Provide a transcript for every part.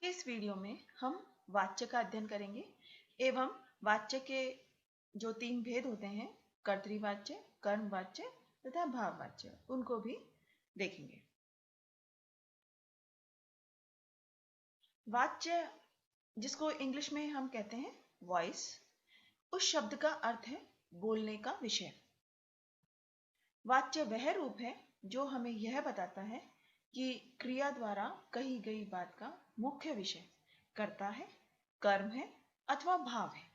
इस वीडियो में हम वाच्य का अध्ययन करेंगे एवं वाच्य के जो 3 भेद होते हैं, कर्तृवाच्य, कर्मवाच्य तथा भाववाच्य, उनको भी देखेंगे। वाच्य, जिसको इंग्लिश में हम कहते हैं वॉइस, उस शब्द का अर्थ है बोलने का विषय। वाच्य वह रूप है जो हमें यह बताता है कि क्रिया द्वारा कही गई बात का मुख्य विषय कर्ता है, कर्म है अथवा भाव है।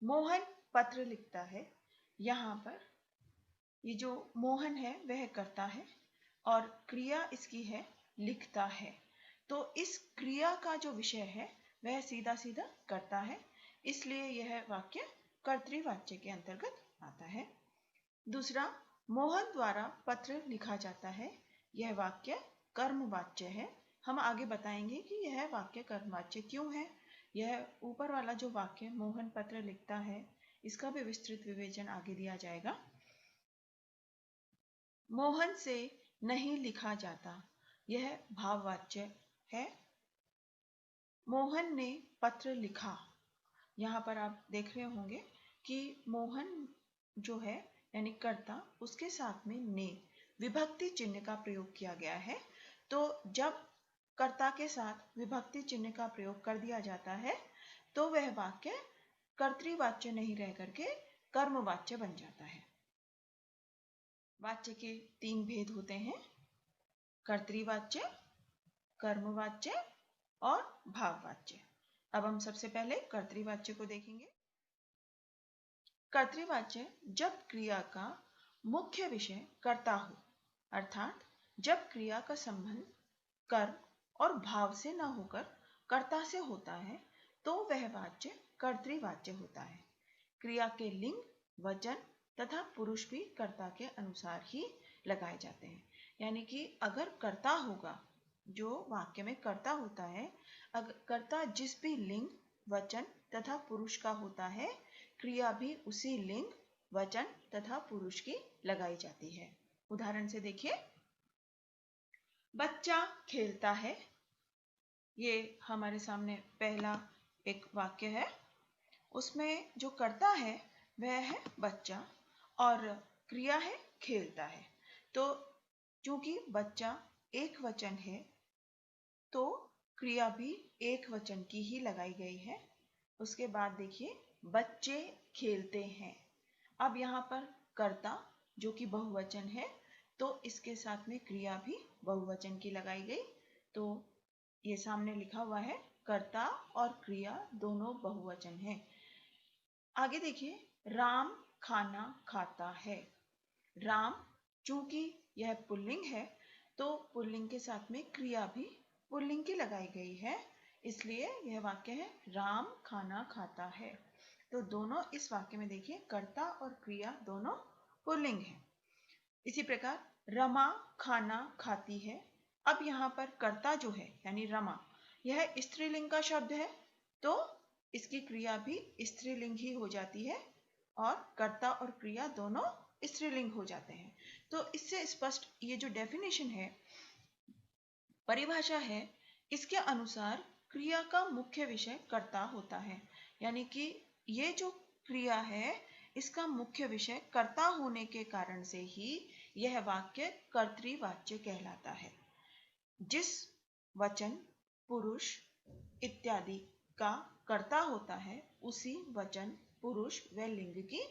मोहन पत्र लिखता है। यहाँ पर ये जो मोहन है वह कर्ता है और क्रिया इसकी है लिखता है। तो इस क्रिया का जो विषय है वह सीधा सीधा कर्ता है, इसलिए यह वाक्य कर्तृवाच्य के अंतर्गत आता है। दूसरा, मोहन द्वारा पत्र लिखा जाता है। यह वाक्य कर्मवाच्य है। हम आगे बताएंगे कि यह वाक्य कर्मवाच्य क्यों है। यह ऊपर वाला जो वाक्य मोहन पत्र लिखता है, इसका भी विस्तृत विवेचन आगे दिया जाएगा। मोहन से नहीं लिखा जाता, यह भाववाच्य है। मोहन ने पत्र लिखा, यहाँ पर आप देख रहे होंगे कि मोहन जो है यानी कर्ता, उसके साथ में ने विभक्ति चिन्ह का प्रयोग किया गया है। तो जब कर्ता के साथ विभक्ति चिन्ह का प्रयोग कर दिया जाता है तो वह वाक्य कर्तृवाच्य नहीं रह करके कर्मवाच्य बन जाता है। वाच्य के 3 भेद होते हैं, कर्तृवाच्य, कर्मवाच्य और भाववाच्य। अब हम सबसे पहले कर्तृवाच्य को देखेंगे। कर्तृवाच्य जब क्रिया का मुख्य विषय कर्ता हो, अर्थात जब क्रिया का संबंध कर्म और भाव से न होकर कर्ता से होता है तो वह वाच्य कर्तृवाच्य होता है। क्रिया के लिंग, वचन तथा पुरुष भी कर्ता के अनुसार ही लगाए जाते हैं। यानी कि अगर कर्ता होगा, जो वाक्य में कर्ता होता है, अगर कर्ता जिस भी लिंग, वचन तथा पुरुष का होता है, क्रिया भी उसी लिंग, वचन तथा पुरुष की लगाई जाती है। उदाहरण से देखिए, बच्चा खेलता है। ये हमारे सामने पहला एक वाक्य है। उसमें जो कर्ता है वह है बच्चा और क्रिया है खेलता है। तो चूंकि बच्चा एक वचन है तो क्रिया भी एक वचन की ही लगाई गई है। उसके बाद देखिए, बच्चे खेलते हैं। अब यहाँ पर कर्ता जो कि बहुवचन है तो इसके साथ में क्रिया भी बहुवचन की लगाई गई। तो ये सामने लिखा हुआ है कर्ता और क्रिया दोनों बहुवचन है। आगे देखिए, राम खाना खाता है। राम चूंकि यह पुल्लिंग है तो पुल्लिंग के साथ में क्रिया भी पुल्लिंग की लगाई गई है, इसलिए यह वाक्य है राम खाना खाता है। तो दोनों इस वाक्य में देखिए कर्ता और क्रिया दोनों पुल्लिंग है। इसी प्रकार रमा खाना खाती है। अब यहाँ पर कर्ता जो है यानी रमा, यह स्त्रीलिंग का शब्द है तो इसकी क्रिया भी स्त्रीलिंग ही हो जाती है और कर्ता और क्रिया दोनों स्त्रीलिंग हो जाते हैं। तो इससे स्पष्ट ये जो डेफिनेशन है, परिभाषा है, इसके अनुसार क्रिया का मुख्य विषय कर्ता होता है। यानी कि ये जो क्रिया है इसका मुख्य विषय कर्ता होने के कारण से ही यह वाक्य कर्तृवाच्य कहलाता है। जिस वचन, पुरुष इत्यादि का कर्ता होता है उसी वचन, पुरुष व लिंग की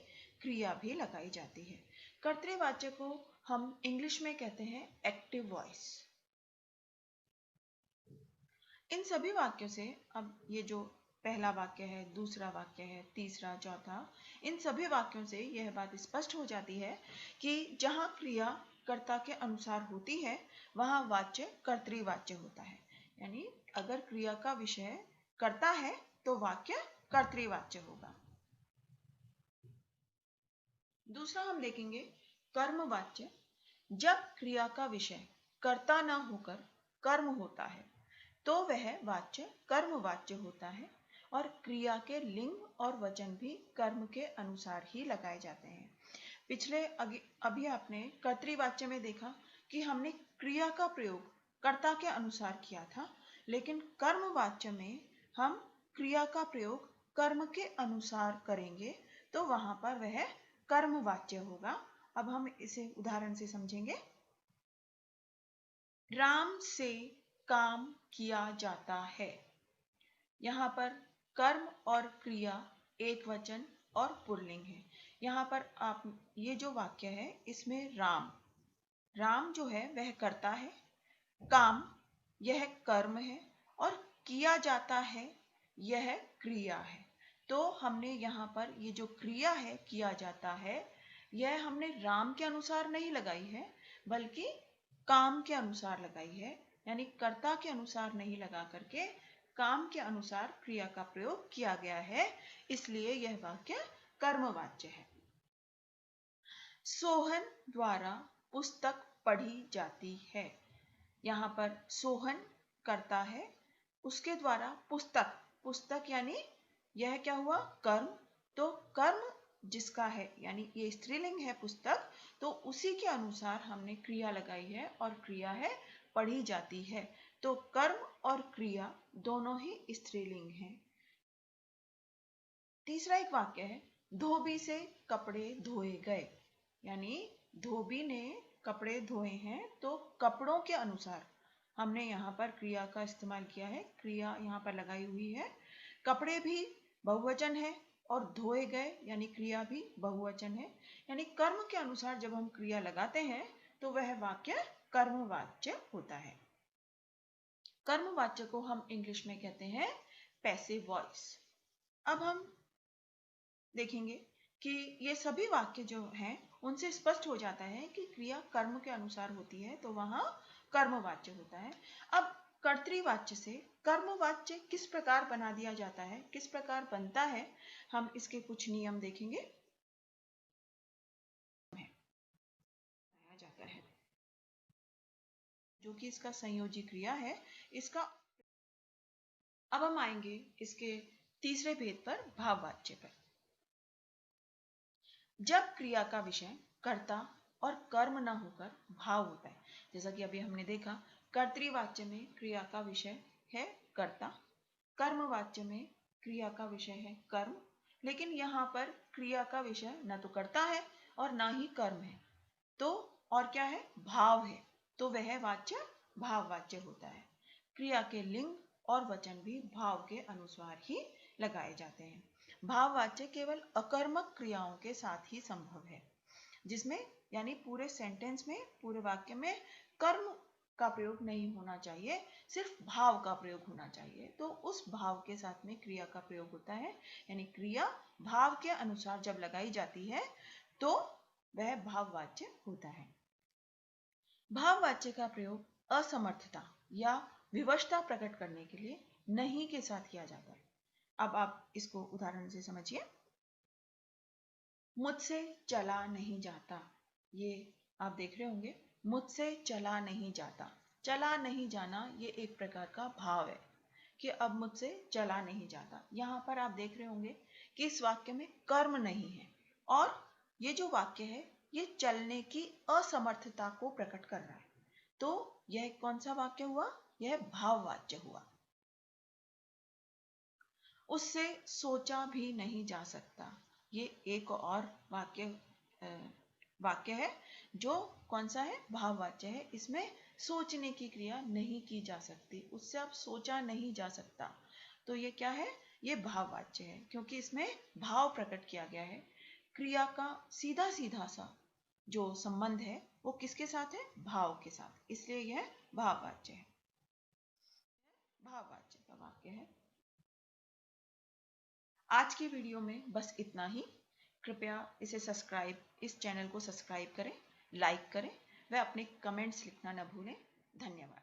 क्रिया भी लगाई जाती है। कर्तृवाच्य को हम इंग्लिश में कहते हैं एक्टिव वॉइस। इन सभी वाक्यों से, अब ये जो पहला वाक्य है, दूसरा वाक्य है, तीसरा, चौथा, इन सभी वाक्यों से यह बात स्पष्ट हो जाती है कि जहां क्रिया कर्ता के अनुसार होती है वहां वाच्य कर्तृवाच्य होता है। यानी अगर क्रिया का विषय कर्ता है तो वाक्य कर्तृवाच्य होगा। दूसरा हम देखेंगे कर्मवाच्य। जब क्रिया का विषय कर्ता न होकर कर्म होता है तो वह वाच्य कर्मवाच्य होता है और क्रिया के लिंग और वचन भी कर्म के अनुसार ही लगाए जाते हैं। पिछले अभी आपने कर्तृवाच्य में देखा कि हमने क्रिया का प्रयोग कर्ता के अनुसार किया था, लेकिन कर्मवाच्य में हम क्रिया का प्रयोग कर्म के अनुसार करेंगे तो वहां पर वह कर्मवाच्य होगा। अब हम इसे उदाहरण से समझेंगे। राम से काम किया जाता है। यहाँ पर कर्म और क्रिया एक वचन और पुल्लिंग है। यहाँ पर आप ये जो वाक्य है इसमें राम जो है वह कर्ता है, काम यह कर्म है और किया जाता है यह क्रिया है। तो हमने यहाँ पर ये जो क्रिया है किया जाता है यह हमने राम के अनुसार नहीं लगाई है बल्कि काम के अनुसार लगाई है, यानी कर्ता के अनुसार नहीं लगा करके काम के अनुसार क्रिया का प्रयोग किया गया है, इसलिए यह वाक्य कर्मवाच्य है। सोहन द्वारा पुस्तक पढ़ी जाती है। यहाँ पर सोहन करता है, उसके द्वारा पुस्तक यानी यह क्या हुआ कर्म, तो कर्म जिसका है यानी ये स्त्रीलिंग है पुस्तक, तो उसी के अनुसार हमने क्रिया लगाई है और क्रिया है पढ़ी जाती है। तो कर्म और क्रिया दोनों ही स्त्रीलिंग हैं। तीसरा एक वाक्य है, धोबी से कपड़े धोए गए, यानी धोबी ने कपड़े धोए हैं तो कपड़ों के अनुसार हमने यहाँ पर क्रिया का इस्तेमाल किया है, क्रिया यहाँ पर लगाई हुई है। कपड़े भी बहुवचन है और धोए गए यानी क्रिया भी बहुवचन है, यानी कर्म के अनुसार जब हम क्रिया लगाते हैं तो वह वाक्य कर्मवाच्य होता है। कर्मवाच्य को हम इंग्लिश में कहते हैं पैसिव वॉइस। अब हम देखेंगे कि ये सभी वाक्य जो हैं उनसे स्पष्ट हो जाता है कि क्रिया कर्म के अनुसार होती है तो वहां कर्मवाच्य होता है। अब कर्तृवाच्य से कर्मवाच्य किस प्रकार बना दिया जाता है, किस प्रकार बनता है, हम इसके कुछ नियम देखेंगे। जाता है जो कि इसका संयोजी क्रिया है इसका। अब हम आएंगे इसके तीसरे भेद पर, भाववाच्य पर। जब क्रिया का विषय कर्ता और कर्म न होकर भाव होता है, जैसा कि अभी हमने देखा कर्तृवाच्य में क्रिया का विषय है कर्ता, कर्मवाच्य में क्रिया का विषय है कर्म, लेकिन यहाँ पर क्रिया का विषय न तो कर्ता है और ना ही कर्म है, तो और क्या है, भाव है, तो वह वाच्य भाववाच्य होता है। क्रिया के लिंग और वचन भी भाव के अनुसार ही लगाए जाते हैं। भाववाच्य केवल अकर्मक क्रियाओं के साथ ही संभव है, जिसमें यानी पूरे सेंटेंस में, पूरे वाक्य में कर्म का प्रयोग नहीं होना चाहिए, सिर्फ भाव का प्रयोग होना चाहिए, तो उस भाव के साथ में क्रिया का प्रयोग होता है, यानी क्रिया भाव के अनुसार जब लगाई जाती है तो वह भाववाच्य होता है। भाववाच्य का प्रयोग असमर्थता या विवशता प्रकट करने के लिए नहीं के साथ किया जाता है। अब आप इसको उदाहरण से समझिए। मुझसे चला नहीं जाता, ये आप देख रहे होंगे, मुझसे चला नहीं जाता, चला नहीं जाना ये एक प्रकार का भाव है कि अब मुझसे चला नहीं जाता। यहाँ पर आप देख रहे होंगे कि इस वाक्य में कर्म नहीं है और ये जो वाक्य है ये चलने की असमर्थता को प्रकट कर रहा है, तो यह कौन सा वाक्य हुआ, यह भाववाच्य हुआ। उससे सोचा भी नहीं जा सकता, ये एक और वाक्य है जो कौन सा है, भाववाच्य है। इसमें सोचने की क्रिया नहीं की जा सकती, उससे अब सोचा नहीं जा सकता, तो ये क्या है, ये भाववाच्य है, क्योंकि इसमें भाव प्रकट किया गया है। क्रिया का सीधा सीधा सा जो संबंध है वो किसके साथ है, भाव के साथ, इसलिए यह भाववाच्य है, भाववाच्य का वाक्य है। आज की वीडियो में बस इतना ही। कृपया इस चैनल को सब्सक्राइब करें, लाइक करें व अपने कमेंट्स लिखना न भूलें। धन्यवाद।